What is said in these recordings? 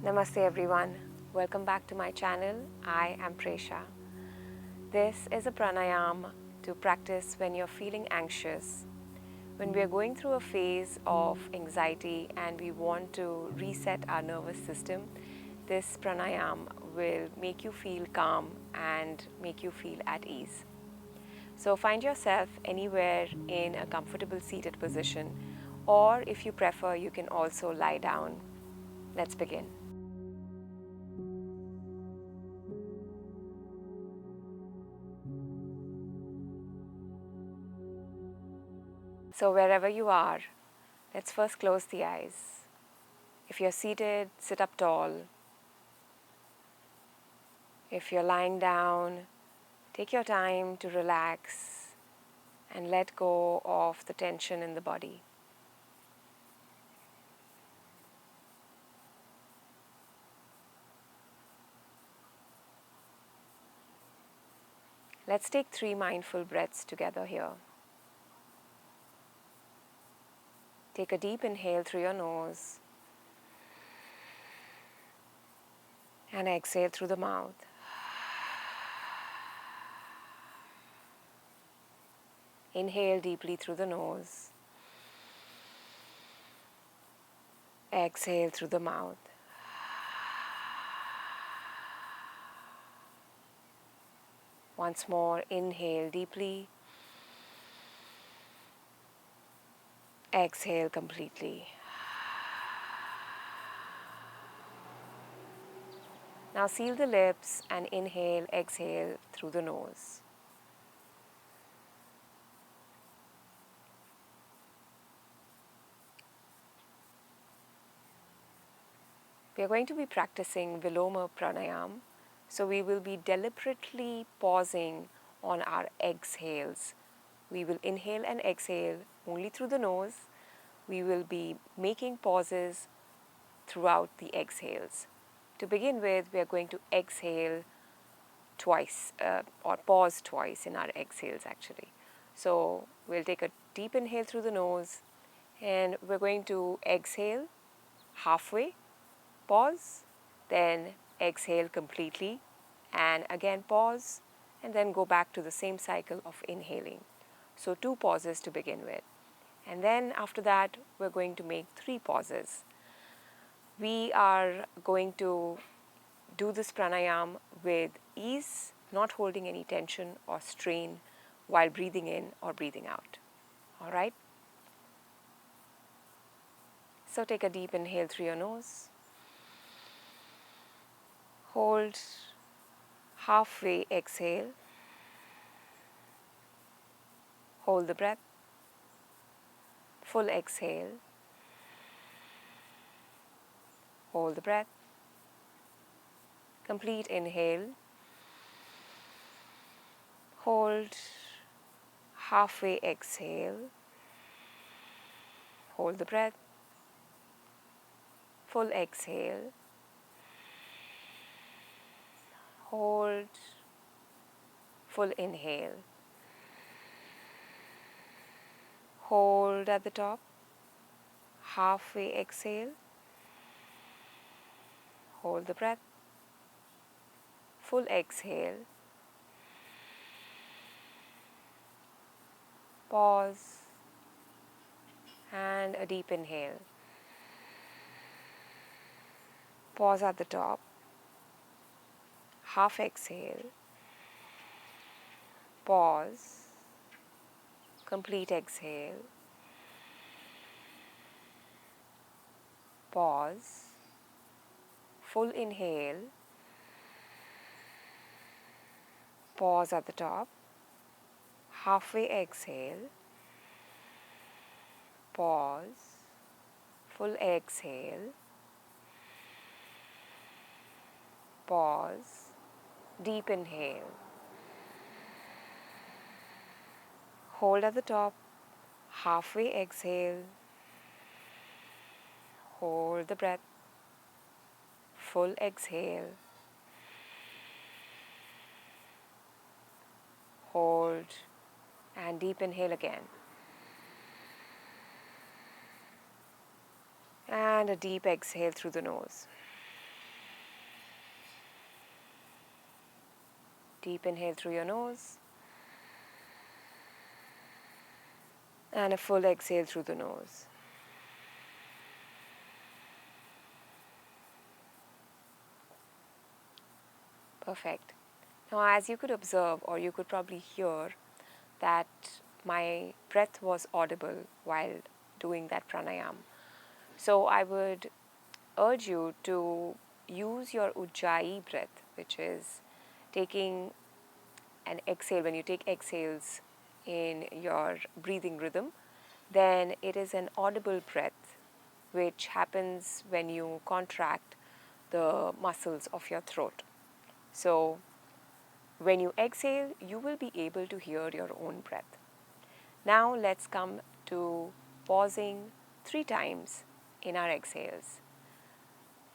Namaste everyone, welcome back to my channel. I am Presha. This is a pranayam to practice when you're feeling anxious, when we are going through a phase of anxiety and we want to reset our nervous system. This pranayam will make you feel calm and make you feel at ease. So find yourself anywhere in a comfortable seated position, or if you prefer, you can also lie down. Let's begin. So wherever you are, let's first close the eyes. If you're seated, sit up tall. If you're lying down, take your time to relax and let go of the tension in the body. Let's take 3 mindful breaths together here. Take a deep inhale through your nose and exhale through the mouth. Inhale deeply through the nose. Exhale through the mouth. Once more, inhale deeply. Exhale completely. Now seal the lips and inhale, exhale through the nose. We are going to be practicing Viloma Pranayama, so we will be deliberately pausing on our exhales. We will inhale and exhale only through the nose. We will be making pauses throughout the exhales. To begin with, we are going to exhale twice or pause twice in our exhales actually. So we'll take a deep inhale through the nose and we're going to exhale halfway, pause, then exhale completely and again pause and then go back to the same cycle of inhaling. So 2 pauses to begin with. And then after that, we're going to make 3 pauses. We are going to do this pranayam with ease, not holding any tension or strain while breathing in or breathing out. All right? So take a deep inhale through your nose. Hold, halfway exhale. Hold the breath. Full exhale. Hold the breath. Complete inhale. Hold, halfway exhale. Hold the breath. Full exhale. Hold, full inhale. Hold at the top. Halfway exhale. Hold the breath. Full exhale. Pause and a deep inhale. Pause at the top. Half exhale. Pause. Complete exhale. Pause. Full inhale. Pause at the top. Halfway exhale. Pause. Full exhale. Pause. Deep inhale. Hold at the top. Halfway exhale. Hold the breath. Full exhale. Hold and deep inhale again. And a deep exhale through the nose. Deep inhale through your nose and a full exhale through the nose. Perfect. Now, as you could observe, or you could probably hear, that my breath was audible while doing that pranayam. So I would urge you to use your ujjayi breath, which is taking an exhale. When you take exhales in your breathing rhythm, then it is an audible breath which happens when you contract the muscles of your throat. So when you exhale, you will be able to hear your own breath. Now let's come to pausing 3 times in our exhales.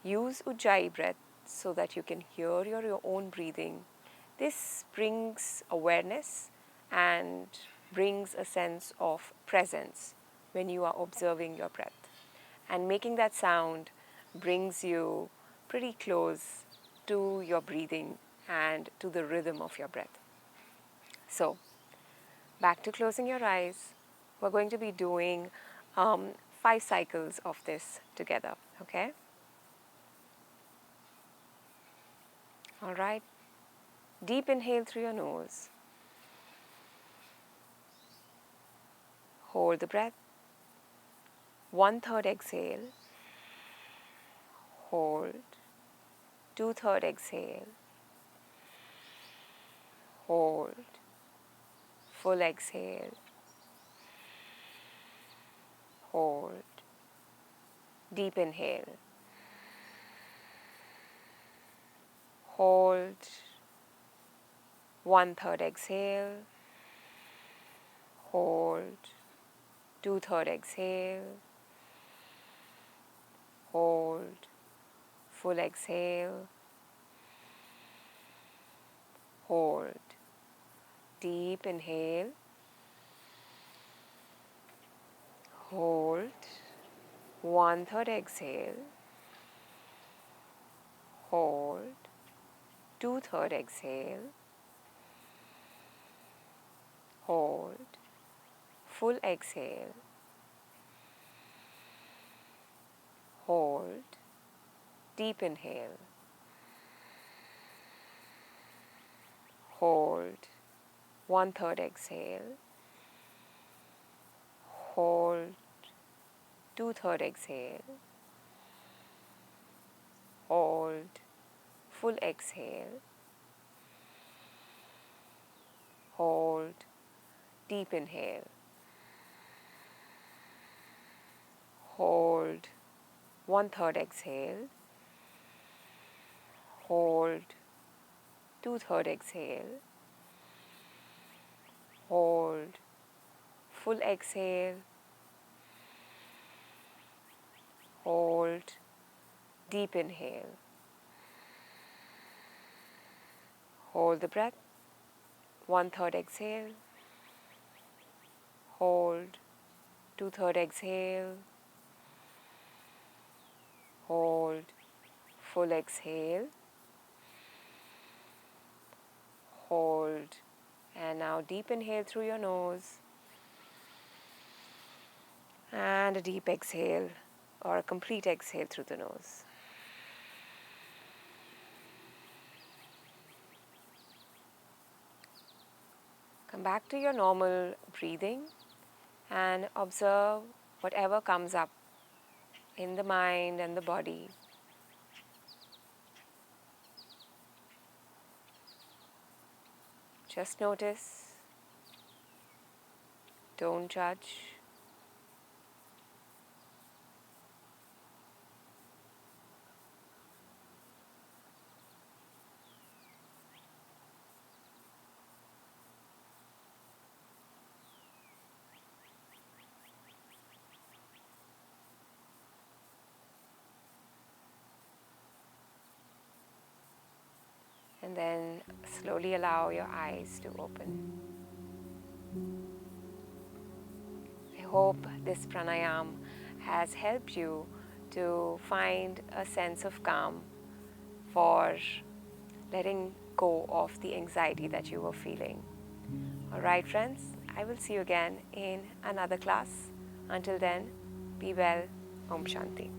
Use ujjayi breath so that you can hear your own breathing. This brings awareness and brings a sense of presence when you are observing your breath. And making that sound brings you pretty close to your breathing and to the rhythm of your breath. So, back to closing your eyes. We're going to be doing 5 cycles of this together, okay? All right. Deep inhale through your nose. Hold the breath. 1/3 exhale. Hold. 2/3 exhale. Hold. Full exhale. Hold. Deep inhale. Hold. 1/3 exhale. Hold. 2/3 exhale. Hold. Full exhale. Hold. Deep inhale. Hold. 1/3 exhale. Hold. 2/3 exhale. Hold. Full exhale. Hold. Deep inhale. Hold. 1/3 exhale. Hold. 2/3 exhale. Hold. Full exhale. Hold. Deep inhale. Hold. 1/3 exhale. Hold. 2/3 exhale. Hold. Full exhale. Hold. Deep inhale. Hold the breath. 1/3 exhale. Hold. 2/3 exhale. Hold. Full exhale. Hold. And now deep inhale through your nose. And a deep exhale, or a complete exhale through the nose. Come back to your normal breathing and observe whatever comes up in the mind and the body. Just notice. Don't judge. And then slowly allow your eyes to open. I hope this pranayam has helped you to find a sense of calm, for letting go of the anxiety that you were feeling. Alright, friends, I will see you again in another class. Until then, be well. Om Shanti.